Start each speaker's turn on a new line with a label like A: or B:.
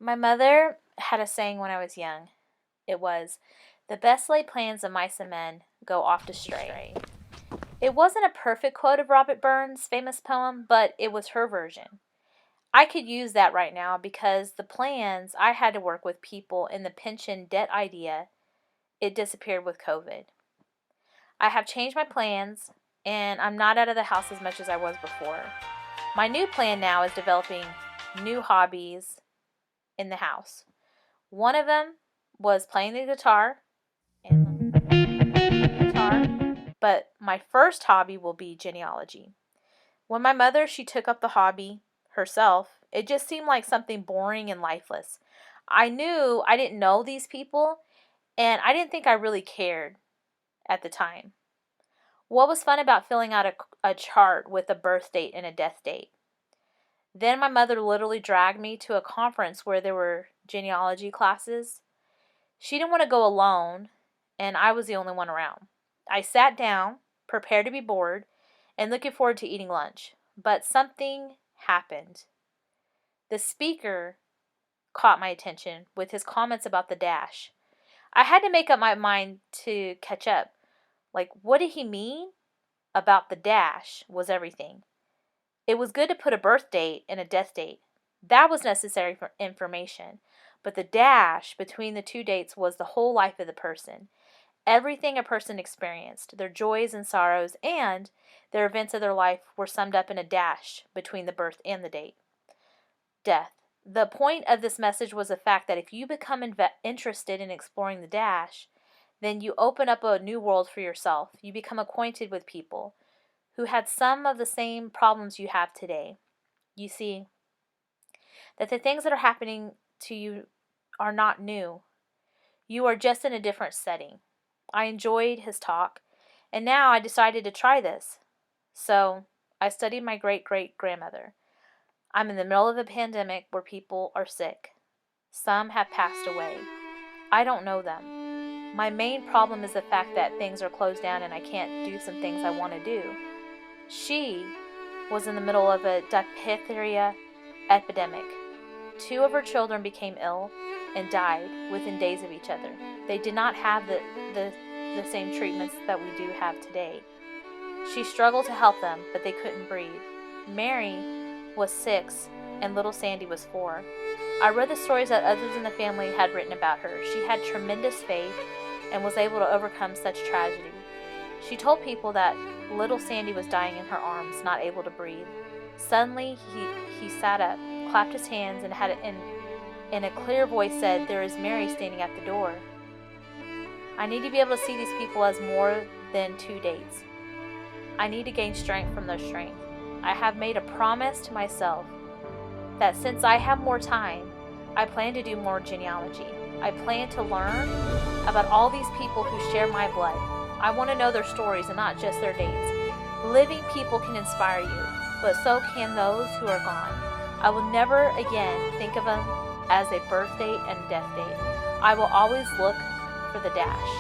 A: My mother had a saying when I was young. It was, "The best laid plans of mice and men go oft astray." It wasn't a perfect quote of Robert Burns' famous poem, but it was her version. I could use that right now because the plans I had to work with people in the pension debt idea, it disappeared with COVID. I have changed my plans and I'm not out of the house as much as I was before. My new plan now is developing new hobbies in the house. One of them was playing the guitar and guitar, but my first hobby will be genealogy. When my mother, she took up the hobby herself, it just seemed like something boring and lifeless. I knew I didn't know these people, and I didn't think I really cared at the time. What was fun about filling out a chart with a birth date and a death date? Then my mother literally dragged me to a conference where there were genealogy classes. She didn't want to go alone, and I was the only one around. I sat down, prepared to be bored, and looking forward to eating lunch. But something happened. The speaker caught my attention with his comments about the dash. I had to make up my mind to catch up. Like, what did he mean? About the dash was everything. It was good to put a birth date and a death date. That was necessary for information. But the dash between the two dates was the whole life of the person. Everything a person experienced, their joys and sorrows, and their events of their life were summed up in a dash between the birth and the date. Death. The point of this message was the fact that if you become interested in exploring the dash, then you open up a new world for yourself. You become acquainted with people who had some of the same problems you have today. You see that the things that are happening to you are not new. You are just in a different setting. I enjoyed his talk, and now I decided to try this. So, I studied my great-great-grandmother. I'm in the middle of a pandemic where people are sick. Some have passed away. I don't know them. My main problem is the fact that things are closed down and I can't do some things I want to do. She was in the middle of a diphtheria epidemic. 2 of her children became ill and died within days of each other. They did not have the same treatments that we do have today. She struggled to help them, but they couldn't breathe. Mary was 6 and little Sandy was 4. I read the stories that others in the family had written about her. She had tremendous faith and was able to overcome such tragedy. She told people that little Sandy was dying in her arms, not able to breathe. Suddenly, he sat up, clapped his hands, and in a clear voice said, "There is Mary standing at the door." I need to be able to see these people as more than 2 dates. I need to gain strength from their strength. I have made a promise to myself that since I have more time, I plan to do more genealogy. I plan to learn about all these people who share my blood. I want to know their stories and not just their dates. Living people can inspire you, but so can those who are gone. I will never again think of them as a birth date and death date. I will always look for the dash.